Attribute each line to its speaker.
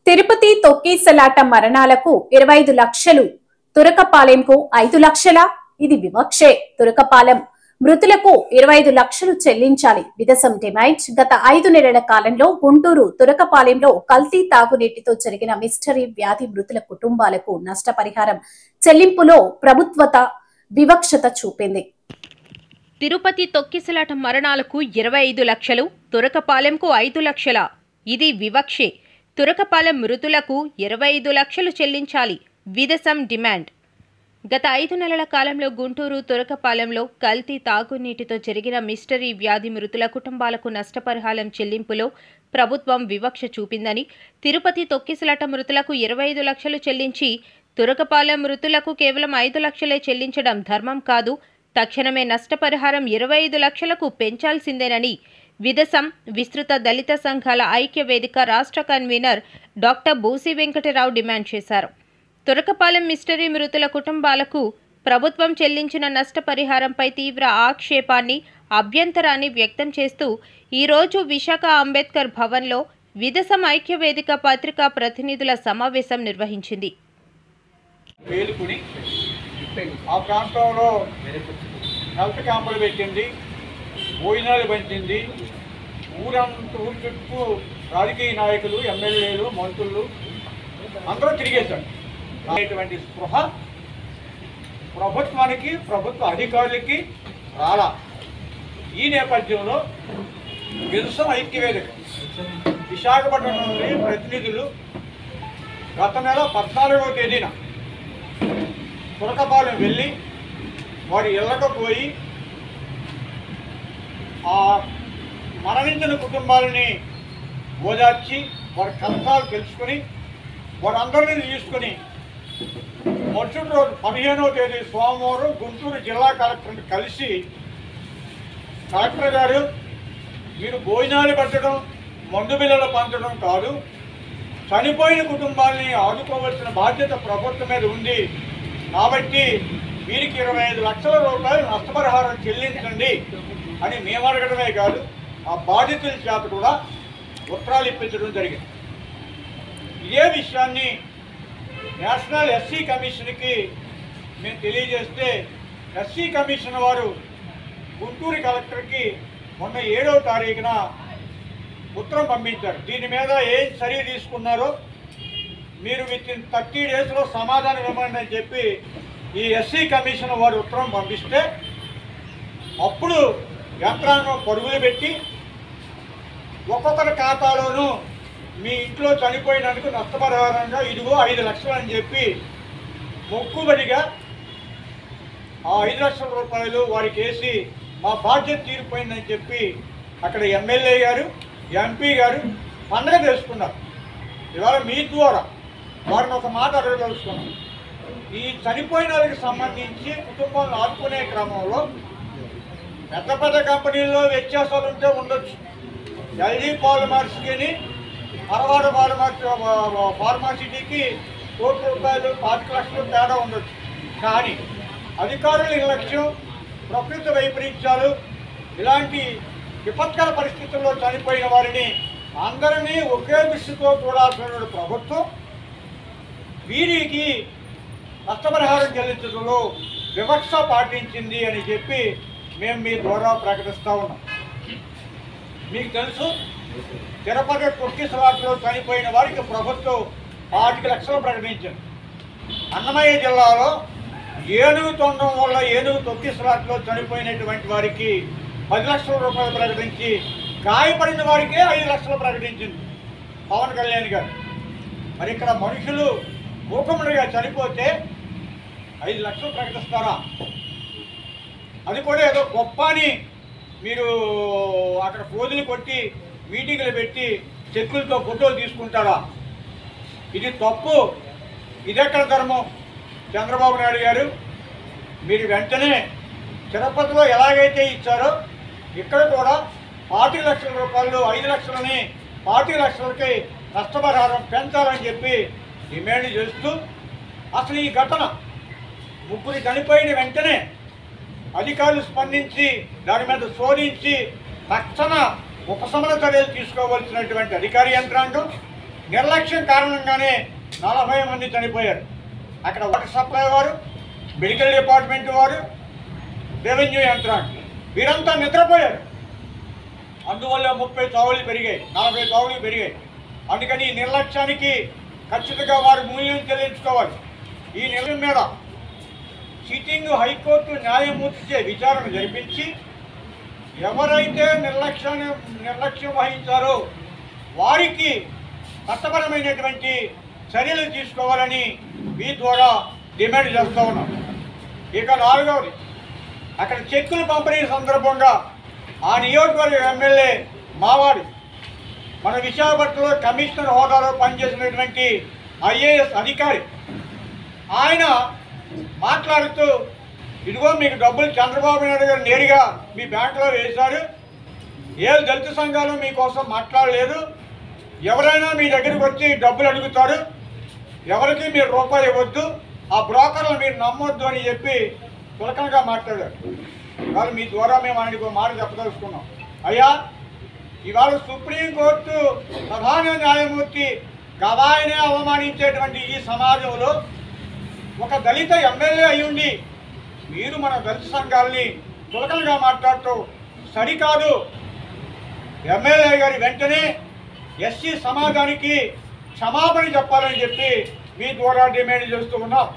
Speaker 1: తిరుపతి తొక్కిసలాట మరణాలకు 25 లక్షలు, తురకపాలెంకు 5 లక్షల. ఇది వివక్షే. తురకపాలెం మృతులకు 25 లక్షలు చెల్లించాలి. విదసం డిమాండ్. గత 5 నెలల కాలంలో గుంటూరు తురకపాలెంలో కల్తీ తాగునీటితో జరిగిన మిస్టరీ వ్యాధి మృతుల కుటుంబాలకు నష్టపరిహారం చెల్లింపులో ప్రభుత్వత వివక్షత చూపింది.
Speaker 2: తిరుపతి తొక్కిసలాట మరణాలకు 25 లక్షలు, తురకపాలెంకు 5 లక్షల. ఇది వివక్షే. తురకపాలెం మృతులకు 25 లక్షలు చెల్లించాలి. విదసం డిమాండ్. గత 5 నెలల కాలంలో గుంటూరు తురకపాలెంలో కల్తీ తాగునీటితో జరిగిన మిస్టరీ వ్యాధి మృతుల కుటుంబాలకు నష్టపరిహారం చెల్లింపులో ప్రభుత్వం వివక్ష చూపిందని, తిరుపతి తొక్కిసలాట మృతులకు 25 లక్షలు చెల్లించి తురకపాలెం మృతులకు కేవలం 5 లక్షలే చెల్లించడం ధర్మం కాదు. తక్షణమే నష్టపరిహారం 25 లక్షలకు పెంచాల్సిందేనని విదసం విస్తృత దళిత సంఘాల ఐక్య వేదిక రాష్ట్ర convener doctor Busi Venkatarao demand చేశారు. తురకపాలెం మిస్టరీ మృతుల కుటుంబాలకు ప్రభుత్వం చెల్లించిన నష్టపరిహారంపై తీవ్ర ఆక్షేపాన్ని, అభ్యంతరాన్ని వ్యక్తం చేస్తూ ఈరోజు విశాఖ అంబేద్కర్ భవన్లో విదసం ఐక్య వేదిక పత్రికా ప్రతినిధుల సమావేశం నిర్వహించింది.
Speaker 3: ఆ ప్రాంతంలో హెల్త్ క్యాంపులు పెట్టింది, భోజనాలు పంచింది. ఊరు చుట్టూ రాజకీయ నాయకులు, ఎమ్మెల్యేలు, మంత్రులు అందరూ తిరిగేశారు. అనేటువంటి స్పృహ ప్రభుత్వానికి, ప్రభుత్వ అధికారులకి రాలా. ఈ నేపథ్యంలో విదసం ఐక్యవేదిక విశాఖపట్నం నుండి ప్రతినిధులు గత నెల 14వ తేదీన తురకపాలెం వెళ్ళి వారి ఇళ్లకు పోయి ఆ మరణించిన కుటుంబాలని ఓదార్చి వారి కష్టాలు తెలుసుకొని వారందరినీ తీసుకొని మరుసటి రోజు 15వ తేదీ సోమవారం గుంటూరు జిల్లా కలెక్టర్ని కలిసి, కలెక్టర్ గారు, మీరు భోజనాలు పెట్టడం, మందు బిళ్ళలు పంచడం కాదు, చనిపోయిన కుటుంబాలని ఆదుకోవాల్సిన బాధ్యత ప్రభుత్వం మీద ఉంది. కాబట్టి వీరికి 25 లక్షల రూపాయలు నష్టపరిహారం చెల్లించండి అని మేము అడగడమే కాదు, ఆ బాధితుల చేత కూడా ఉత్తరాలు ఇప్పించడం జరిగింది. ఇదే విషయాన్ని నేషనల్ ఎస్సీ కమిషన్కి మేము తెలియజేస్తే, ఎస్సీ కమిషన్ వారు గుంటూరు కలెక్టర్కి మొన్న 7వ తారీఖున ఉత్తరం పంపించారు. దీని మీద ఏం చర్య తీసుకున్నారో మీరు వితిన్ 30 డేస్లో సమాధానం ఇవ్వండి అని చెప్పి ఈ ఎస్సీ కమిషన్ వారు ఉత్తరం పంపిస్తే, అప్పుడు యంత్రాంగం పరుగులు పెట్టి ఒక్కొక్కరి ఖాతాలోనూ మీ ఇంట్లో చనిపోయినందుకు నష్టపరిహారంగా ఇదిగో 5 లక్షలు అని చెప్పి మొక్కుబడిగా ఆ 5 లక్షల రూపాయలు వారికి వేసి మా బాధ్యత తీరిపోయిందని చెప్పి అక్కడ ఎమ్మెల్యే గారు, ఎంపీ గారు పండగ చేసుకున్నారు. ఇవాళ మీ ద్వారా వారిని ఒక మాట అడగదలుచుకున్నాం. ఈ చనిపోయిన వాళ్ళకి సంబంధించి కుటుంబాలను ఆదుకునే క్రమంలో పెద్ద పెద్ద కంపెనీల్లో వ్యత్యాసాలు ఉంటే ఉండొచ్చు. ఎల్జీ పాలిమర్స్కి, అరవాడ ఫార్మాసిటీకి ₹1 కోటి 25 లక్షలు తేడా ఉండొచ్చు. కానీ అధికారుల నిర్లక్ష్యం, ప్రకృతి వైపరీత్యాలు, ఇలాంటి విపత్కర పరిస్థితుల్లో చనిపోయిన వారిని అందరినీ ఒకే దృష్టితో చూడాల్సిన ప్రభుత్వం వీరికి నష్టపరిహారం చెల్లించడంలో వివక్ష పాటించింది అని చెప్పి మేము మీ ద్వారా ప్రకటిస్తూ ఉన్నాం. మీకు తెలుసు, తిరుపతి తొక్కిసలాటలో చనిపోయిన వారికి ప్రభుత్వం 5 లక్షలు ప్రకటించింది. అన్నమయ్య జిల్లాలో ఏనుగు తొండం వల్ల ఏనుగు తొక్కిసలాటలో చనిపోయినటువంటి వారికి 10 లక్షల రూపాయలు ప్రకటించి, గాయపడిన వారికే 5 లక్షలు ప్రకటించింది పవన్ కళ్యాణ్ గారు. మరి ఇక్కడ మనుషులు మూకముడిగా చనిపోతే 5 లక్షలు ప్రకటిస్తారా? అది కూడా ఏదో గొప్ప అని మీరు అక్కడ పోజులు కొట్టి మీటింగులు పెట్టి చెక్కులతో ఫోటోలు తీసుకుంటారా? ఇది తప్పు. ఇదెక్కడ ధర్మం? చంద్రబాబు నాయుడు గారు, మీరు వెంటనే తిరుపతిలో ఎలాగైతే ఇచ్చారో ఇక్కడ కూడా 25 లక్షల రూపాయలు, 5 లక్షలని 25 లక్షలకి నష్టపరిహారం పెంచాలని చెప్పి డిమాండ్ చేస్తూ, అసలు ఈ ఘటన 3 చనిపోయిన వెంటనే అధికారులు స్పందించి దాని మీద శోధించి తక్షణ ఉపశమన చర్యలు తీసుకోవాల్సినటువంటి అధికార యంత్రాంగం, నిర్లక్ష్యం కారణంగానే 40 మంది చనిపోయారు. అక్కడ వాటర్ సప్లై వారు, మెడికల్ డిపార్ట్మెంట్ వారు, రెవెన్యూ యంత్రాంగం వీరంతా నిద్రపోయారు. అందువల్ల 30 చావులు పెరిగాయి, 40 చావులు పెరిగాయి. అందుకని ఈ నిర్లక్ష్యానికి ఖచ్చితంగా వారు మూల్యం చెల్లించుకోవాలి. ఈ నిర్ణయం మీద సిట్టింగ్ హైకోర్టు న్యాయమూర్తిచే విచారణ జరిపించి ఎవరైతే నిర్లక్ష్యం వహించారో వారికి చట్టపరమైనటువంటి చర్యలు తీసుకోవాలని మీ ద్వారా డిమాండ్ చేస్తూ ఉన్నాం. ఇక 4వది, అక్కడ చెక్కులు పంపిణీ సందర్భంగా ఆ నియోజకవర్గ ఎమ్మెల్యే మావాడి మన విశాఖపట్నంలో కమిషనర్ హోదాలో పనిచేసినటువంటి IAS అధికారి ఆయన మాట్లాడుతూ, ఇదిగో మీకు డబ్బులు చంద్రబాబు నాయుడు గారు నేరుగా మీ బ్యాంకులో వేశారు, ఏ దళిత సంఘాలు మీకోసం మాట్లాడలేదు, ఎవరైనా మీ దగ్గరికి వచ్చి డబ్బులు అడుగుతారు, ఎవరికి మీరు రూపాయి ఇవ్వద్దు, ఆ బ్రోకర్లు మీరు నమ్మొద్దు అని చెప్పి తులకనగా మాట్లాడారు. ఇవాళ మీ ద్వారా మేము ఆయనకు ఒక మాట చెప్పదలుచుకున్నాం. అయ్యా, ఇవాళ సుప్రీంకోర్టు ప్రధాన న్యాయమూర్తి గవాయినే అవమానించేటువంటి ఈ సమాజంలో ఒక దళిత ఎమ్మెల్యే అయ్యుండి మీరు మన దళిత సంఘాలని తులకనగా మాట్లాడుతూ సరికాదు. ఎమ్మెల్యే గారి వెంటనే ఎస్సీ సమాజానికి క్షమాపణ చెప్పాలని చెప్పి మీ ద్వారా డిమాండ్ చేస్తూ ఉన్నాం.